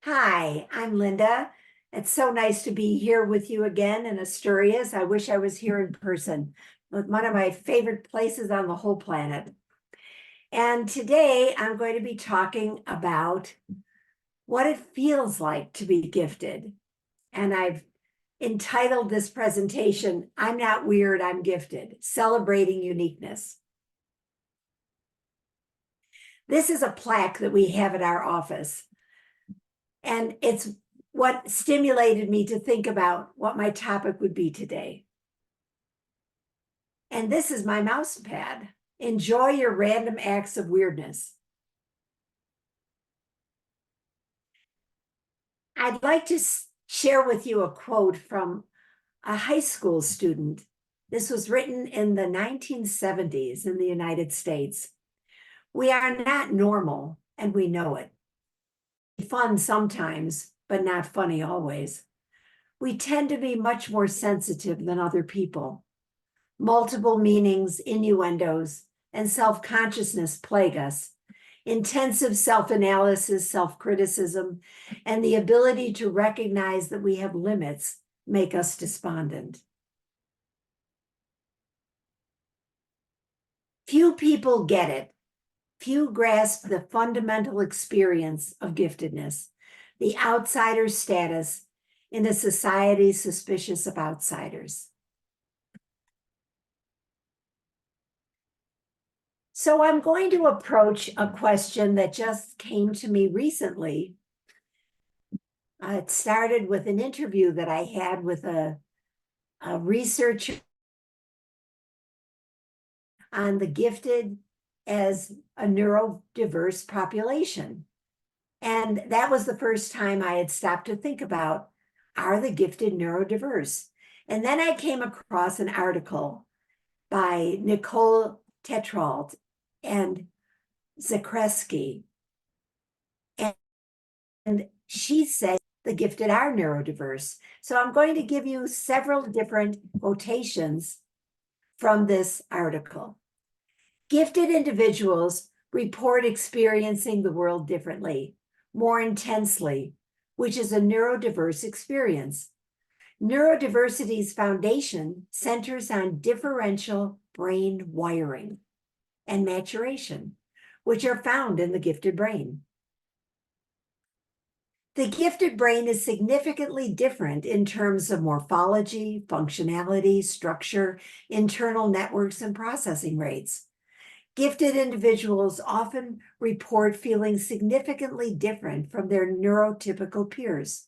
Hi, I'm Linda. It's so nice to be here with you again in Asturias. I wish I was here in person. It's one of my favorite places on the whole planet. And today I'm going to be talking about what it feels like to be gifted. And I've entitled this presentation, I'm Not Weird, I'm Gifted, Celebrating Uniqueness. This is a plaque that we have at our office. And it's what stimulated me to think about what my topic would be today. And this is my mouse pad. Enjoy your random acts of weirdness. I'd like to share with you a quote from a high school student. This was written in the 1970s in the United States. We are not normal, and we know it. Fun sometimes, but not funny always. We tend to be much more sensitive than other people. Multiple meanings, innuendos, and self-consciousness plague us. Intensive self-analysis, self-criticism, and the ability to recognize that we have limits make us despondent. Few people get it. Few grasp the fundamental experience of giftedness, the outsider status in a society suspicious of outsiders. So I'm going to approach a question that just came to me recently. It started with an interview that I had with a researcher on the gifted as a neurodiverse population. And that was the first time I had stopped to think about, are the gifted neurodiverse? And then I came across an article by Nicole Tetrault and Zakreski. And she said the gifted are neurodiverse. So I'm going to give you several different quotations from this article. Gifted individuals report experiencing the world differently, more intensely, which is a neurodiverse experience. Neurodiversity's foundation centers on differential brain wiring and maturation, which are found in the gifted brain. The gifted brain is significantly different in terms of morphology, functionality, structure, internal networks, and processing rates. Gifted individuals often report feeling significantly different from their neurotypical peers.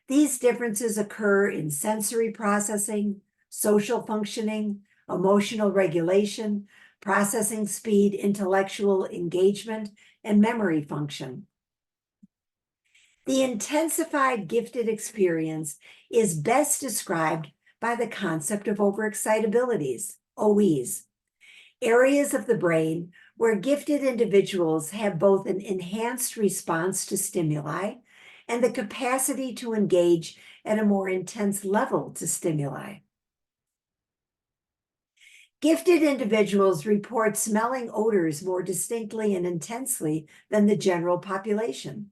These differences occur in sensory processing, social functioning, emotional regulation, processing speed, intellectual engagement, and memory function. The intensified gifted experience is best described by the concept of overexcitabilities, OEs, areas of the brain where gifted individuals have both an enhanced response to stimuli and the capacity to engage at a more intense level to stimuli. Gifted individuals report smelling odors more distinctly and intensely than the general population,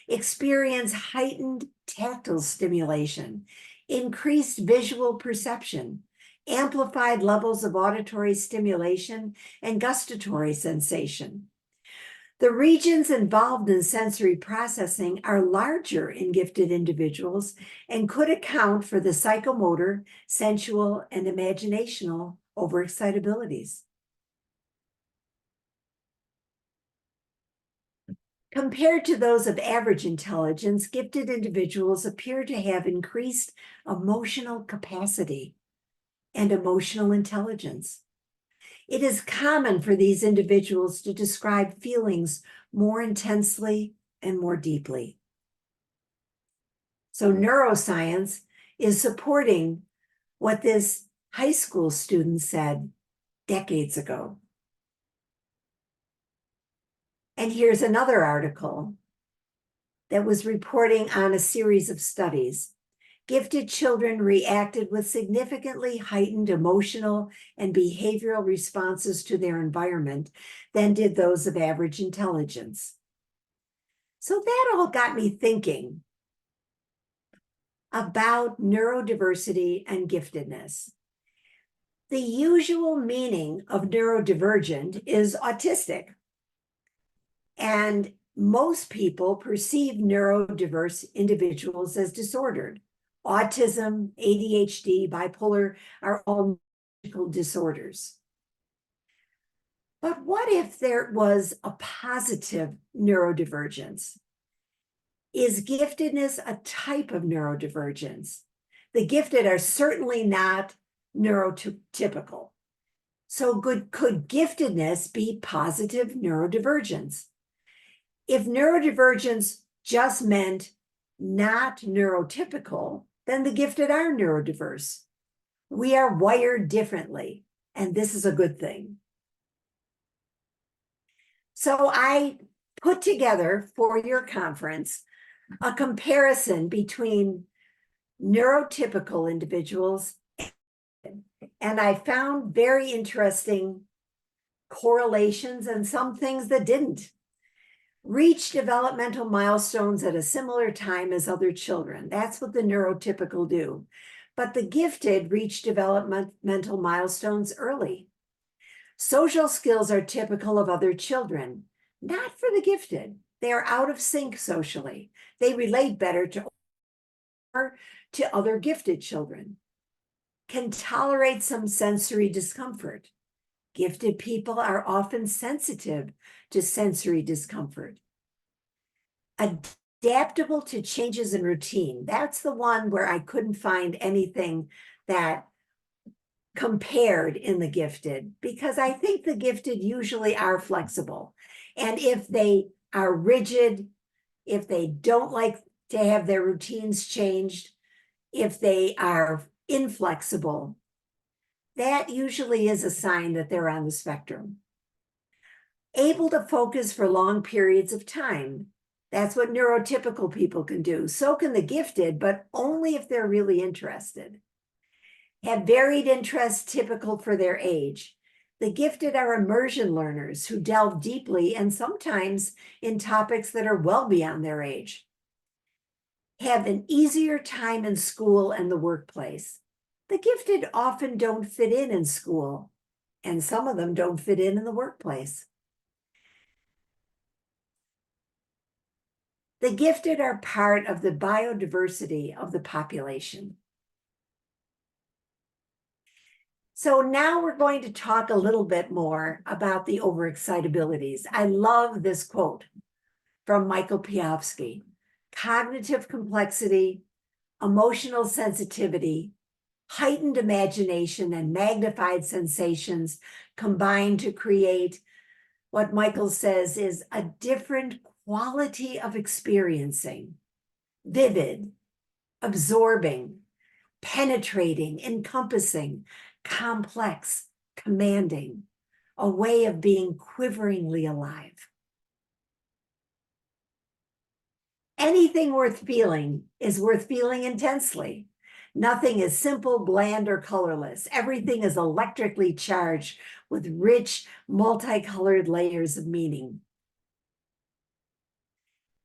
experience heightened tactile stimulation, increased visual perception, amplified levels of auditory stimulation, and gustatory sensation. The regions involved in sensory processing are larger in gifted individuals and could account for the psychomotor, sensual, and imaginational overexcitabilities. Compared to those of average intelligence, gifted individuals appear to have increased emotional capacity and emotional intelligence. It is common for these individuals to describe feelings more intensely and more deeply. So neuroscience is supporting what this high school student said decades ago. And here's another article that was reporting on a series of studies. Gifted children reacted with significantly heightened emotional and behavioral responses to their environment than did those of average intelligence. So that all got me thinking about neurodiversity and giftedness. The usual meaning of neurodivergent is autistic. And most people perceive neurodiverse individuals as disordered. Autism, ADHD, bipolar are all neurological disorders. But what if there was a positive neurodivergence? Is giftedness a type of neurodivergence? The gifted are certainly not neurotypical. So could giftedness be positive neurodivergence? If neurodivergence just meant not neurotypical, then the gifted are neurodiverse. We are wired differently, and this is a good thing. So I put together for your conference a comparison between neurotypical individuals, and I found very interesting correlations and some things that didn't. Reach developmental milestones at a similar time as other children. That's what the neurotypical do. But the gifted reach developmental milestones early. Social skills are typical of other children, not for the gifted. They are out of sync socially. They relate better to other gifted children. Can tolerate some sensory discomfort. Gifted people are often sensitive to sensory discomfort. Adaptable to changes in routine. That's the one where I couldn't find anything that compared in the gifted, because I think the gifted usually are flexible. And if they are rigid, if they don't like to have their routines changed, if they are inflexible, that usually is a sign that they're on the spectrum. Able to focus for long periods of time. That's what neurotypical people can do. So can the gifted, but only if they're really interested. Have varied interests typical for their age. The gifted are immersion learners who delve deeply and sometimes in topics that are well beyond their age. Have an easier time in school and the workplace. The gifted often don't fit in school, and some of them don't fit in the workplace. The gifted are part of the biodiversity of the population. So now we're going to talk a little bit more about the overexcitabilities. I love this quote from Michael Piofsky. Cognitive complexity, emotional sensitivity, heightened imagination, and magnified sensations combine to create what Michael says is a different quality of experiencing, vivid, absorbing, penetrating, encompassing, complex, commanding, a way of being quiveringly alive. Anything worth feeling is worth feeling intensely. Nothing is simple, bland, or colorless. Everything is electrically charged with rich, multicolored layers of meaning.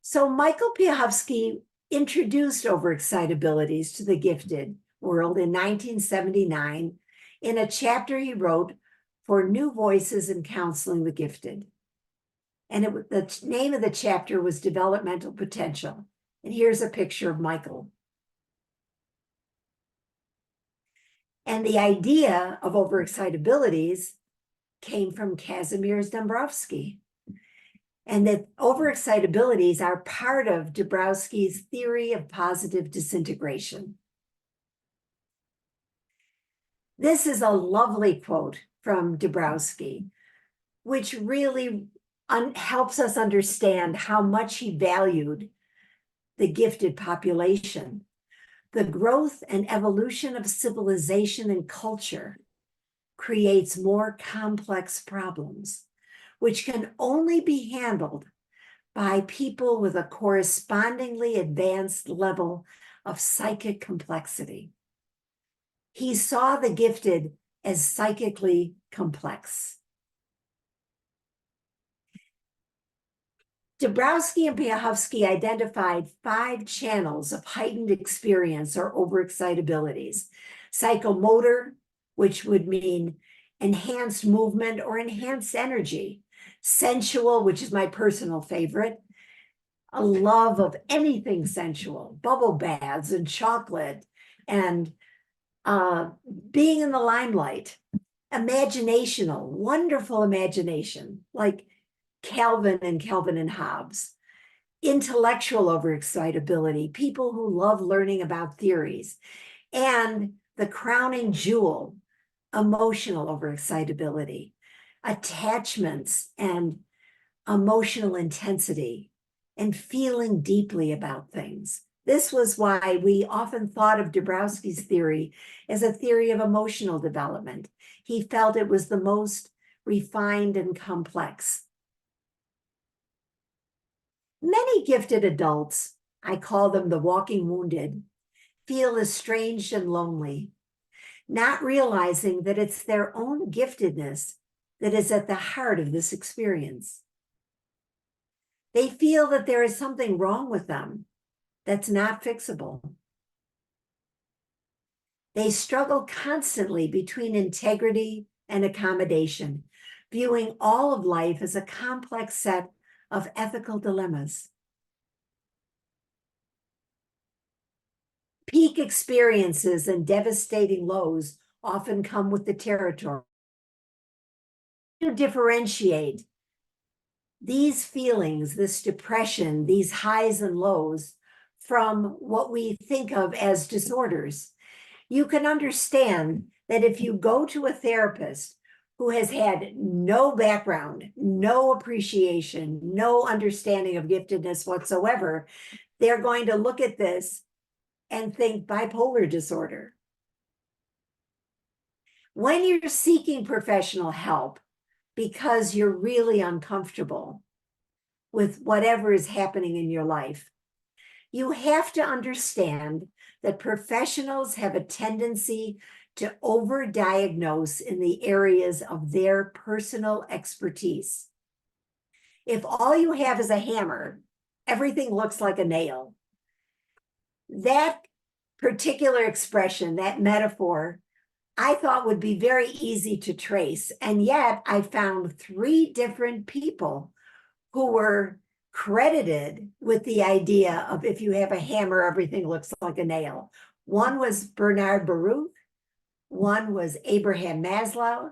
So Michael Piofsky introduced overexcitabilities to the gifted world in 1979 in a chapter he wrote for New Voices in Counseling the Gifted. And the name of the chapter was Developmental Potential. And here's a picture of Michael. And the idea of overexcitabilities came from Kazimierz Dąbrowski. And that overexcitabilities are part of Dąbrowski's theory of positive disintegration. This is a lovely quote from Dąbrowski, which really helps us understand how much he valued the gifted population. The growth and evolution of civilization and culture creates more complex problems, which can only be handled by people with a correspondingly advanced level of psychic complexity. He saw the gifted as psychically complex. Dabrowski and Piahowski identified 5 channels of heightened experience or overexcitabilities. Psychomotor, which would mean enhanced movement or enhanced energy. Sensual, which is my personal favorite, a love of anything sensual, bubble baths and chocolate, and being in the limelight. Imaginational, wonderful imagination, like Calvin and Hobbes. Intellectual overexcitability, people who love learning about theories. And the crowning jewel, emotional overexcitability, attachments and emotional intensity, and feeling deeply about things. This was why we often thought of Dabrowski's theory as a theory of emotional development. He felt it was the most refined and complex. Many gifted adults, I call them the walking wounded, feel estranged and lonely, not realizing that it's their own giftedness that is at the heart of this experience. They feel that there is something wrong with them that's not fixable. They struggle constantly between integrity and accommodation, viewing all of life as a complex set of ethical dilemmas. Peak experiences and devastating lows often come with the territory. To differentiate these feelings, this depression, these highs and lows, from what we think of as disorders, you can understand that if you go to a therapist who has had no background, no appreciation, no understanding of giftedness whatsoever, they're going to look at this and think bipolar disorder. When you're seeking professional help because you're really uncomfortable with whatever is happening in your life, you have to understand that professionals have a tendency to overdiagnose in the areas of their personal expertise. If all you have is a hammer, everything looks like a nail. That particular expression, that metaphor, I thought would be very easy to trace. And yet I found 3 different people who were credited with the idea of if you have a hammer, everything looks like a nail. One was Bernard Baruch, one was Abraham Maslow,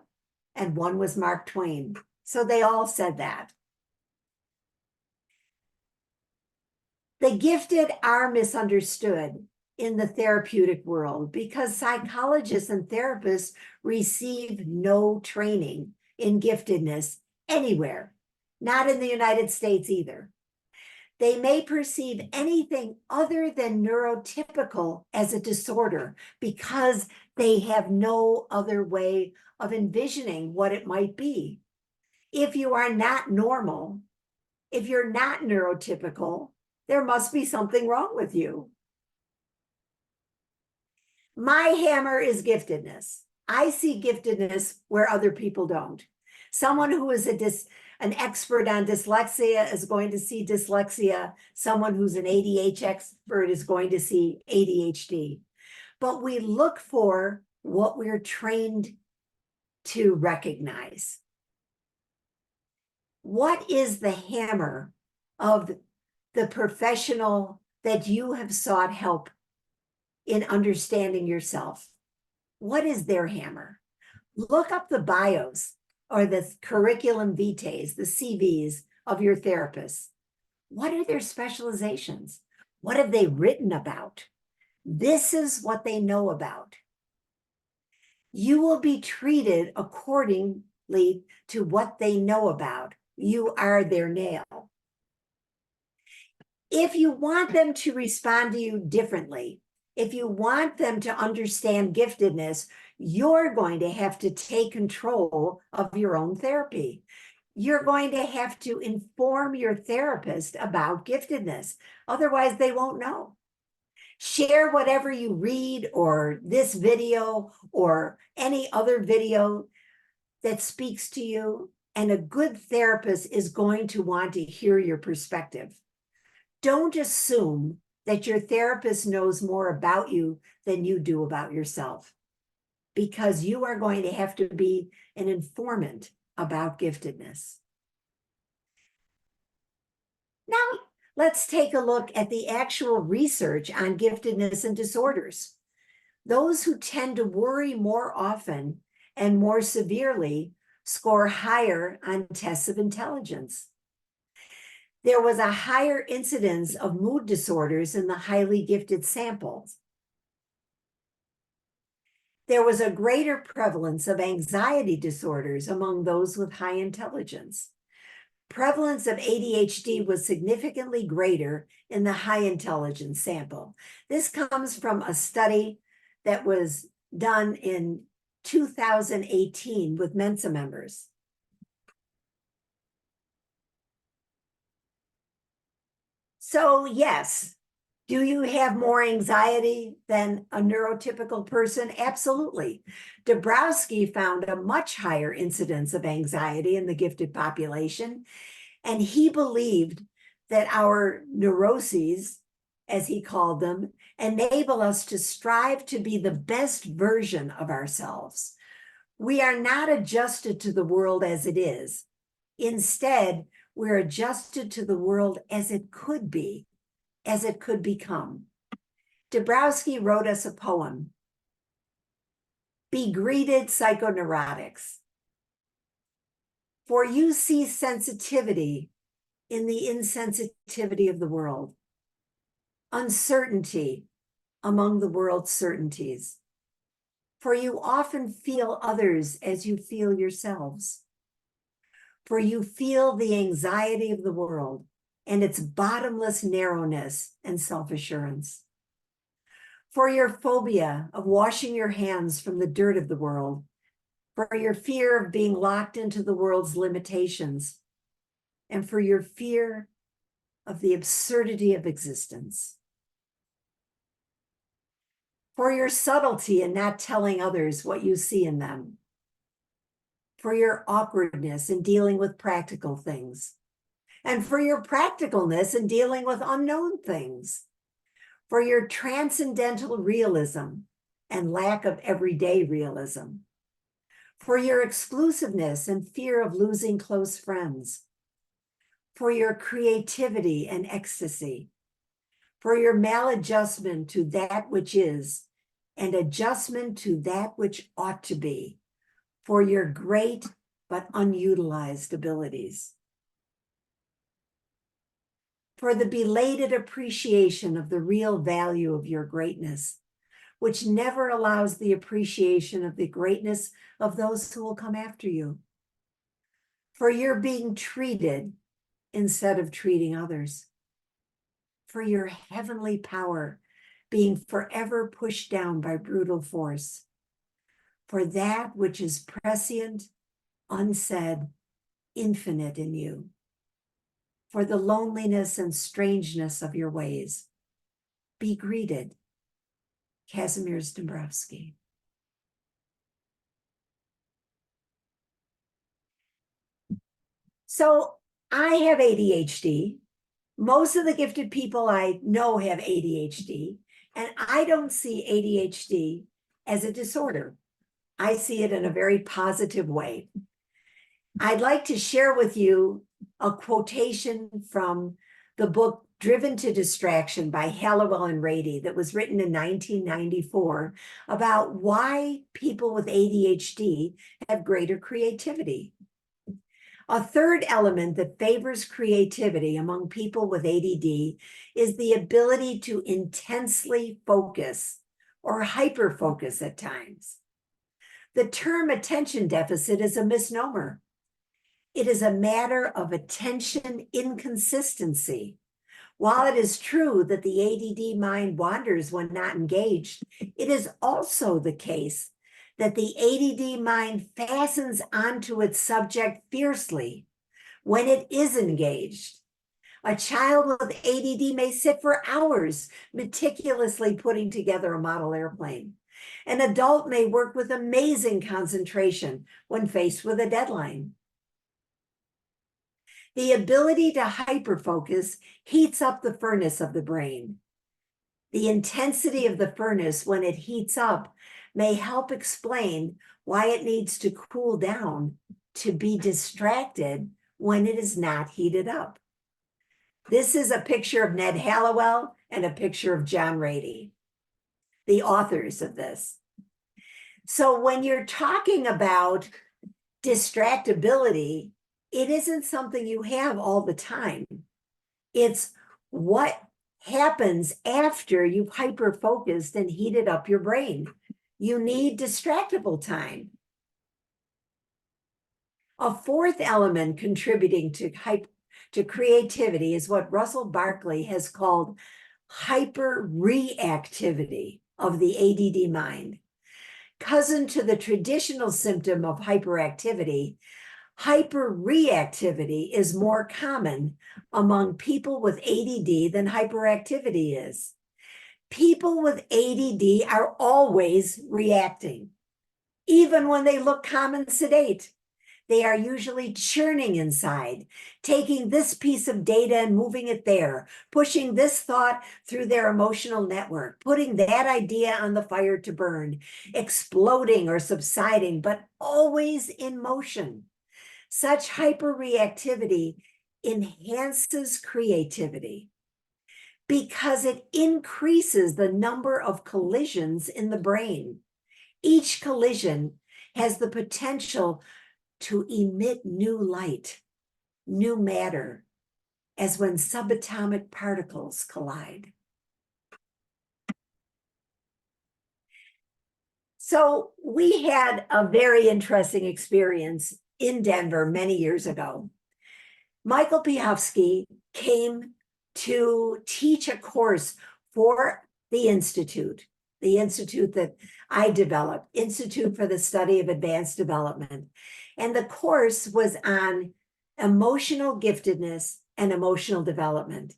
and one was Mark Twain. So they all said that. The gifted are misunderstood in the therapeutic world because psychologists and therapists receive no training in giftedness anywhere, not in the United States either. They may perceive anything other than neurotypical as a disorder because they have no other way of envisioning what it might be. If you are not normal, if you're not neurotypical, there must be something wrong with you. My hammer is giftedness. I see giftedness where other people don't. Someone who is an expert on dyslexia is going to see dyslexia. Someone who's an ADHD expert is going to see ADHD. But we look for what we're trained to recognize. What is the hammer of the professional that you have sought help in understanding yourself? What is their hammer? Look up the bios or the curriculum vitae, the CVs of your therapists. What are their specializations? What have they written about? This is what they know about. You will be treated accordingly to what they know about. You are their nail. If you want them to respond to you differently, if you want them to understand giftedness, you're going to have to take control of your own therapy. You're going to have to inform your therapist about giftedness. Otherwise, they won't know. Share whatever you read or this video or any other video that speaks to you And a good therapist is going to want to hear your perspective. Don't assume that your therapist knows more about you than you do about yourself, because you are going to have to be an informant about giftedness. Now, let's take a look at the actual research on giftedness and disorders. Those who tend to worry more often and more severely score higher on tests of intelligence. There was a higher incidence of mood disorders in the highly gifted samples. There was a greater prevalence of anxiety disorders among those with high intelligence. Prevalence of ADHD was significantly greater in the high intelligence sample. This comes from a study that was done in 2018 with Mensa members. So yes, do you have more anxiety than a neurotypical person? Absolutely. Dabrowski found a much higher incidence of anxiety in the gifted population, and he believed that our neuroses, as he called them, enable us to strive to be the best version of ourselves. We are not adjusted to the world as it is. Instead, we're adjusted to the world as it could be, as it could become. Dabrowski wrote us a poem, Be Greeted, Psychoneurotics. For you see sensitivity in the insensitivity of the world, uncertainty among the world's certainties. For you often feel others as you feel yourselves. For you feel the anxiety of the world and its bottomless narrowness and self-assurance. For your phobia of washing your hands from the dirt of the world, for your fear of being locked into the world's limitations, and for your fear of the absurdity of existence. For your subtlety in not telling others what you see in them. For your awkwardness in dealing with practical things. And for your practicalness in dealing with unknown things. For your transcendental realism and lack of everyday realism. For your exclusiveness and fear of losing close friends. For your creativity and ecstasy. For your maladjustment to that which is, and adjustment to that which ought to be, for your great but unutilized abilities. For the belated appreciation of the real value of your greatness, which never allows the appreciation of the greatness of those who will come after you. For your being treated instead of treating others. For your heavenly power being forever pushed down by brutal force. For that which is prescient, unsaid, infinite in you. For the loneliness and strangeness of your ways. Be greeted, Kazimierz Dąbrowski. So I have ADHD. Most of the gifted people I know have ADHD, and I don't see ADHD as a disorder. I see it in a very positive way. I'd like to share with you a quotation from the book Driven to Distraction by Hallowell and Rady that was written in 1994 about why people with ADHD have greater creativity. A third element that favors creativity among people with ADD is the ability to intensely focus or hyper-focus at times. The term attention deficit is a misnomer. It is a matter of attention inconsistency. While it is true that the ADD mind wanders when not engaged, it is also the case that the ADD mind fastens onto its subject fiercely when it is engaged. A child with ADD may sit for hours meticulously putting together a model airplane. An adult may work with amazing concentration when faced with a deadline. The ability to hyperfocus heats up the furnace of the brain. The intensity of the furnace when it heats up may help explain why it needs to cool down to be distracted when it is not heated up. This is a picture of Ned Hallowell and a picture of John Rady, the authors of this. So when you're talking about distractibility, it isn't something you have all the time. It's what happens after you've hyper-focused and heated up your brain. You need distractible time. A fourth element contributing to creativity is what Russell Barkley has called hyper-reactivity of the ADD mind. Cousin to the traditional symptom of hyperactivity, hyperreactivity is more common among people with ADD than hyperactivity is. People with ADD are always reacting, even when they look calm and sedate. They are usually churning inside, taking this piece of data and moving it there, pushing this thought through their emotional network, putting that idea on the fire to burn, exploding or subsiding, but always in motion. Such hyperreactivity enhances creativity because it increases the number of collisions in the brain. Each collision has the potential to emit new light, new matter, as when subatomic particles collide. So we had a very interesting experience in Denver many years ago. Michael Piofsky came to teach a course for the Institute that I developed, Institute for the Study of Advanced Development. And the course was on emotional giftedness and emotional development.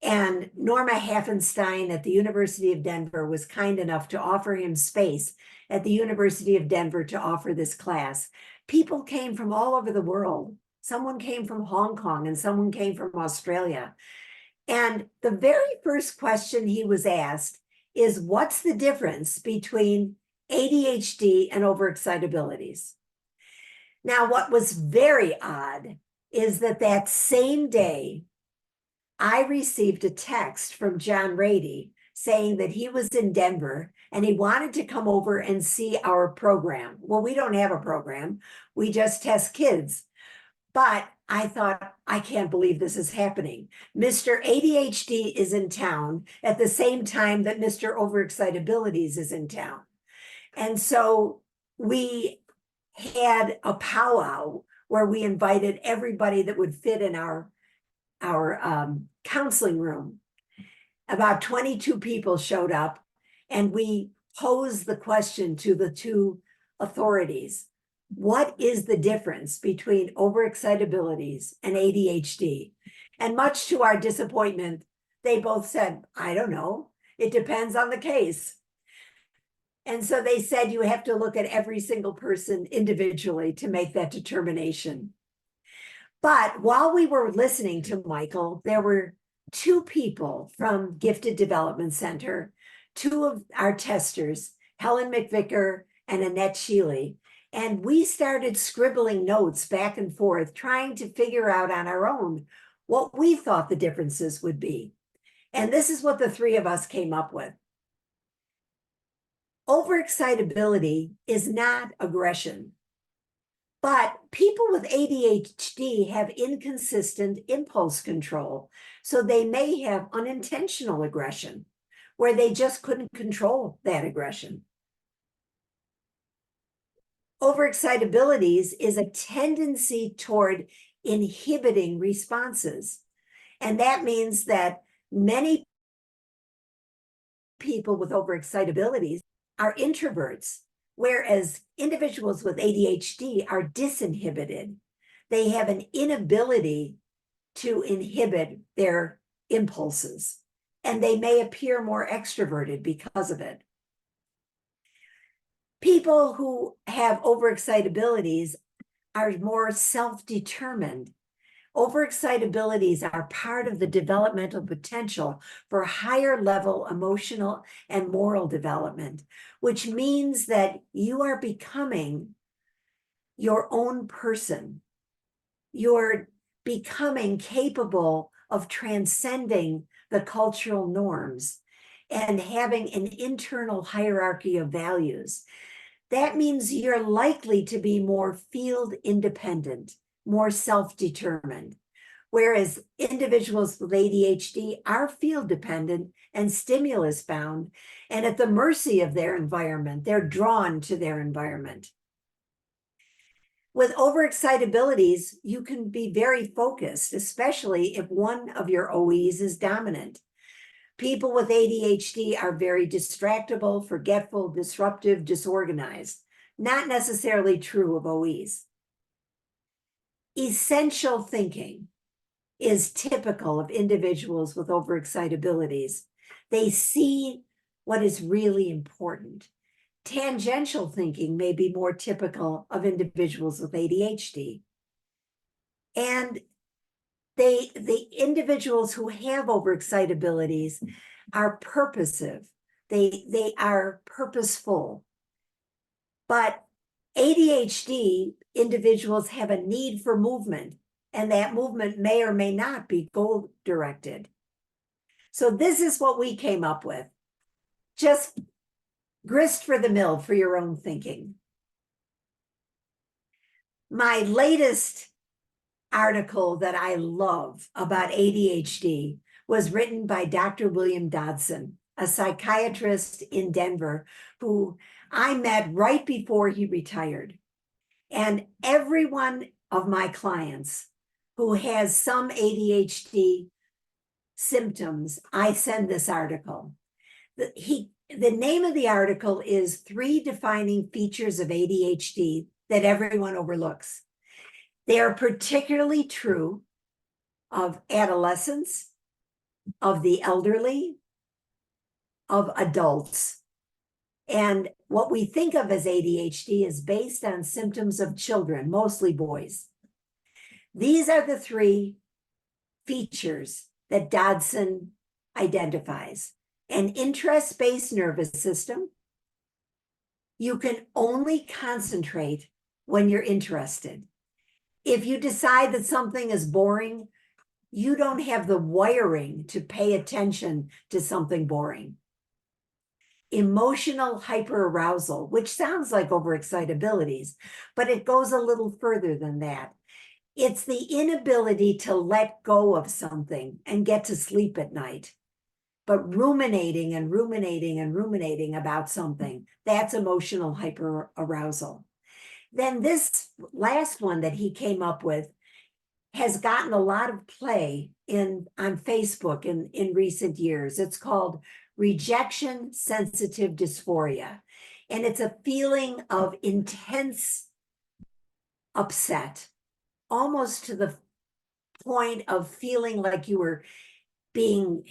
And Norma Haffenstein at the University of Denver was kind enough to offer him space at the University of Denver to offer this class. People came from all over the world. Someone came from Hong Kong and someone came from Australia. And the very first question he was asked is, what's the difference between ADHD and overexcitabilities? Now, what was very odd is that same day, I received a text from John Rady saying that he was in Denver and he wanted to come over and see our program. Well, we don't have a program. We just test kids. But I thought, I can't believe this is happening. Mr. ADHD is in town at the same time that Mr. Overexcitabilities is in town. And so we had a powwow where we invited everybody that would fit in our counseling room. About 22 people showed up, and we posed the question to the two authorities. What is the difference between overexcitabilities and ADHD? And much to our disappointment, they both said, I don't know. It depends on the case. And so they said you have to look at every single person individually to make that determination. But while we were listening to Michael, there were two people from Gifted Development Center, two of our testers, Helen McVicker and Annette Sheely, and we started scribbling notes back and forth, trying to figure out on our own what we thought the differences would be. And this is what the three of us came up with. Overexcitability is not aggression, but people with ADHD have inconsistent impulse control, so they may have unintentional aggression, where they just couldn't control that aggression. Overexcitabilities is a tendency toward inhibiting responses, and that means that many people with overexcitabilities are introverts, whereas individuals with ADHD are disinhibited. They have an inability to inhibit their impulses, and they may appear more extroverted because of it. People who have overexcitabilities are more self-determined, Overexcitabilities are part of the developmental potential for higher level emotional and moral development, which means that you are becoming your own person. You're becoming capable of transcending the cultural norms and having an internal hierarchy of values. That means you're likely to be more field independent, more self-determined, whereas individuals with ADHD are field dependent and stimulus bound and at the mercy of their environment. They're drawn to their environment. With overexcitabilities, you can be very focused, especially if one of your OEs is dominant. People with ADHD are very distractible, forgetful, disruptive, disorganized. Not necessarily true of OEs. Essential thinking is typical of individuals with overexcitabilities. They see what is really important. Tangential thinking may be more typical of individuals with ADHD. And the individuals who have overexcitabilities are purposive. They are purposeful. But ADHD individuals have a need for movement, and that movement may or may not be goal-directed. So this is what we came up with. Just grist for the mill for your own thinking. My latest article that I love about ADHD was written by Dr. William Dodson, a psychiatrist in Denver, who I met right before he retired. And every one of my clients who has some ADHD symptoms, I send this article. The name of the article is 3 Defining Features of ADHD That Everyone Overlooks. They are particularly true of adolescents, of the elderly, of adults. And what we think of as ADHD is based on symptoms of children, mostly boys. These are the 3 features that Dodson identifies. An interest-based nervous system. You can only concentrate when you're interested. If you decide that something is boring, you don't have the wiring to pay attention to something boring. Emotional hyperarousal, which sounds like overexcitabilities, but it goes a little further than that. It's the inability to let go of something and get to sleep at night, but ruminating and ruminating and ruminating about something, that's emotional hyperarousal. Then this last one that he came up with has gotten a lot of play on Facebook in recent years. It's called rejection sensitive dysphoria. And it's a feeling of intense upset, almost to the point of feeling like you were being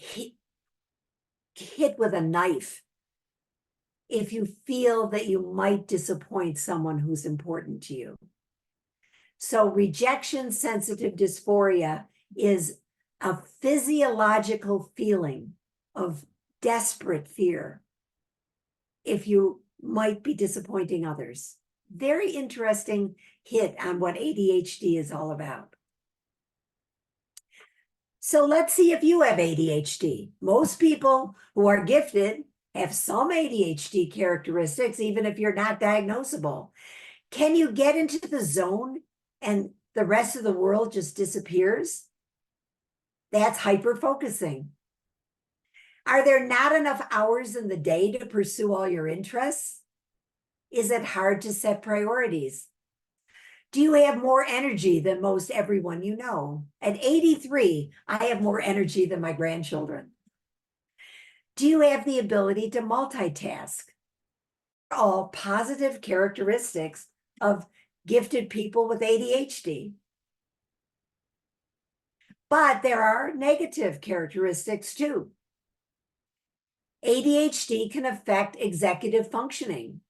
hit with a knife if you feel that you might disappoint someone who's important to you. So rejection sensitive dysphoria is a physiological feeling of desperate fear if you might be disappointing others. Very interesting hit on what ADHD is all about. So let's see if you have ADHD. Most people who are gifted have some ADHD characteristics, even if you're not diagnosable. Can you get into the zone and the rest of the world just disappears? That's hyper-focusing. Are there not enough hours in the day to pursue all your interests? Is it hard to set priorities? Do you have more energy than most everyone you know? At 83, I have more energy than my grandchildren. Do you have the ability to multitask? All positive characteristics of gifted people with ADHD. But there are negative characteristics too. ADHD can affect executive functioning,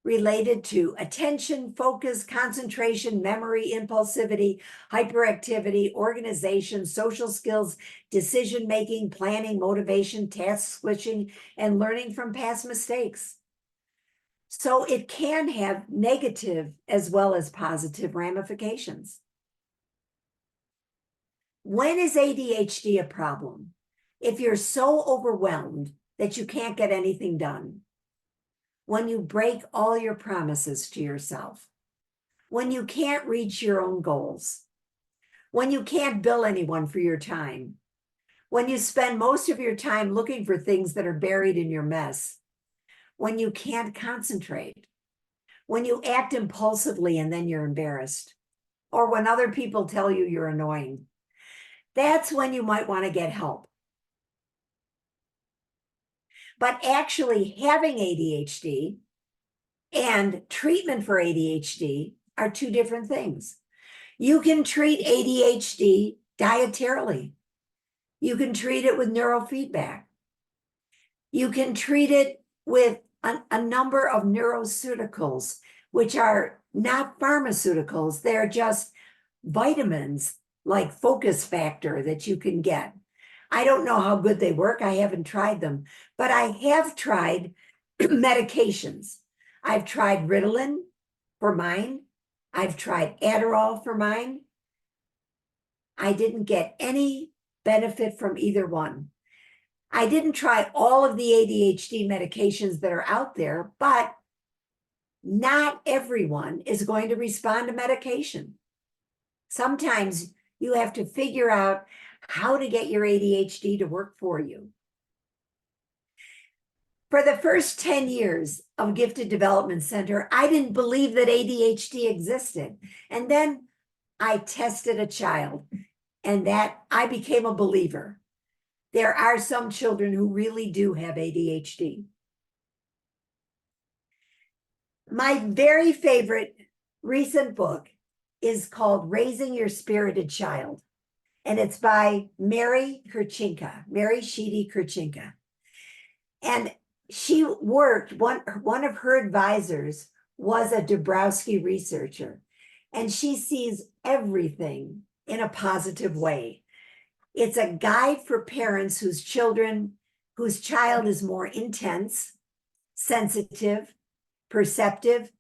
related to attention, focus, concentration, memory, impulsivity, hyperactivity, organization, social skills, decision-making, planning, motivation, task switching, and learning from past mistakes. So it can have negative as well as positive ramifications. When is ADHD a problem? If you're so overwhelmed that you can't get anything done. When you break all your promises to yourself. When you can't reach your own goals. When you can't bill anyone for your time. When you spend most of your time looking for things that are buried in your mess. When you can't concentrate. When you act impulsively and then you're embarrassed. Or when other people tell you you're annoying. That's when you might want to get help. But actually having ADHD and treatment for ADHD are two different things. You can treat ADHD dietarily. You can treat it with neurofeedback. You can treat it with a number of neuroceuticals, which are not pharmaceuticals. They're just vitamins like Focus Factor that you can get. I don't know how good they work. I haven't tried them, but I have tried medications. I've tried Ritalin for mine. I've tried Adderall for mine. I didn't get any benefit from either one. I didn't try all of the ADHD medications that are out there, but not everyone is going to respond to medication. Sometimes you have to figure out how to get your ADHD to work for you. For the first 10 years of Gifted Development Center, I didn't believe that ADHD existed. And then I tested a child, and that I became a believer. There are some children who really do have ADHD. My very favorite recent book is called Raising Your Spirited Child. And it's by Mary Sheedy Kurchinka. And she worked, one of her advisors was a Dabrowski researcher. And she sees everything in a positive way. It's a guide for parents whose child is more intense, sensitive, perceptive,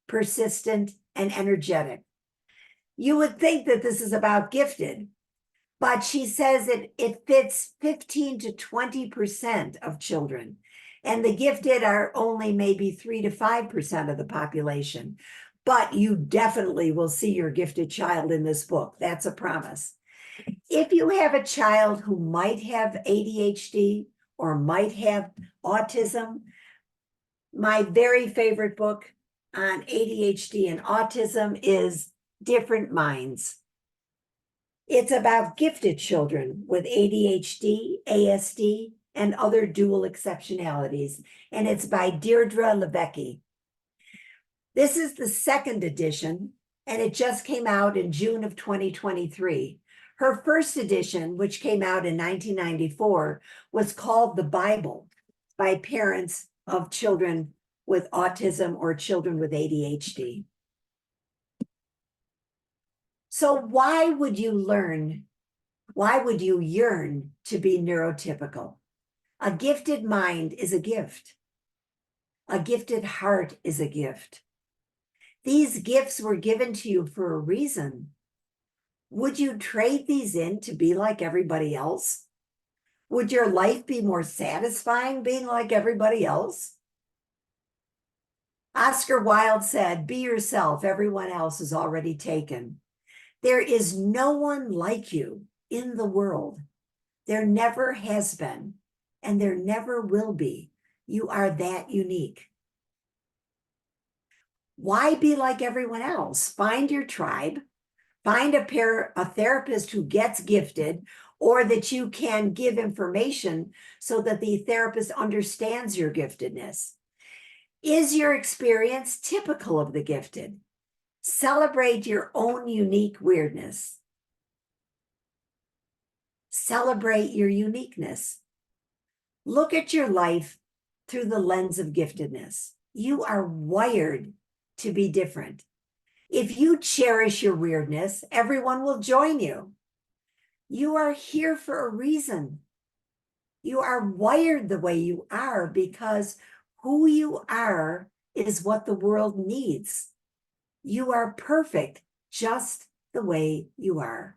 persistent, and energetic. You would think that this is about gifted, but she says it fits 15 to 20% of children. And the gifted are only maybe 3 to 5% of the population. But you definitely will see your gifted child in this book. That's a promise. If you have a child who might have ADHD or might have autism, my very favorite book on ADHD and autism is Different Minds. It's about gifted children with ADHD, ASD, and other dual exceptionalities, and it's by Deirdre Levesque. This is the second edition, and it just came out in June of 2023. Her first edition, which came out in 1994, was called The Bible by parents of children with autism or children with ADHD. So why would you yearn to be neurotypical? A gifted mind is a gift. A gifted heart is a gift. These gifts were given to you for a reason. Would you trade these in to be like everybody else? Would your life be more satisfying being like everybody else? Oscar Wilde said, "Be yourself, everyone else is already taken." There is no one like you in the world. There never has been, and there never will be. You are that unique. Why be like everyone else? Find your tribe. Find a therapist who gets gifted, or that you can give information so that the therapist understands your giftedness. Is your experience typical of the gifted? Celebrate your own unique weirdness. Celebrate your uniqueness. Look at your life through the lens of giftedness. You are wired to be different. If you cherish your weirdness, everyone will join you. You are here for a reason. You are wired the way you are because who you are is what the world needs. You are perfect just the way you are.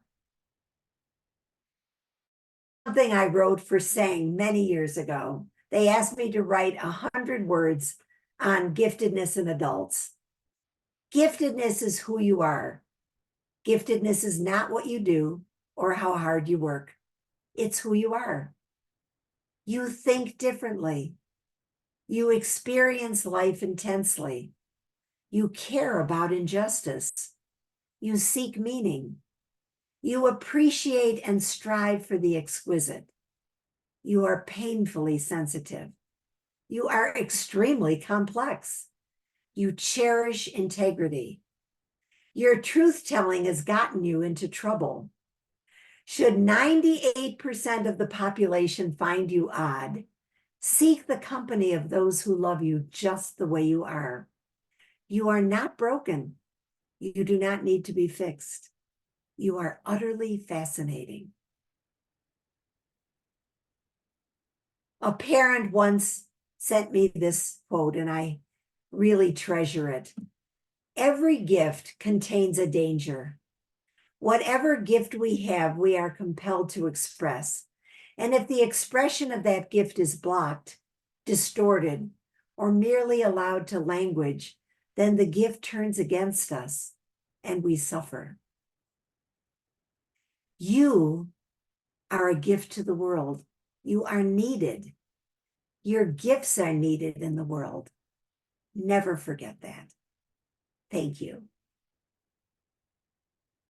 Something I wrote for Sang many years ago. They asked me to write 100 words on giftedness in adults. Giftedness is who you are. Giftedness is not what you do or how hard you work. It's who you are. You think differently. You experience life intensely. You care about injustice. You seek meaning. You appreciate and strive for the exquisite. You are painfully sensitive. You are extremely complex. You cherish integrity. Your truth-telling has gotten you into trouble. Should 98% of the population find you odd, seek the company of those who love you just the way you are. You are not broken. You do not need to be fixed. You are utterly fascinating. A parent once sent me this quote, and I really treasure it. Every gift contains a danger. Whatever gift we have, we are compelled to express. And if the expression of that gift is blocked, distorted, or merely allowed to language, then the gift turns against us and we suffer. You are a gift to the world. You are needed. Your gifts are needed in the world. Never forget that. Thank you.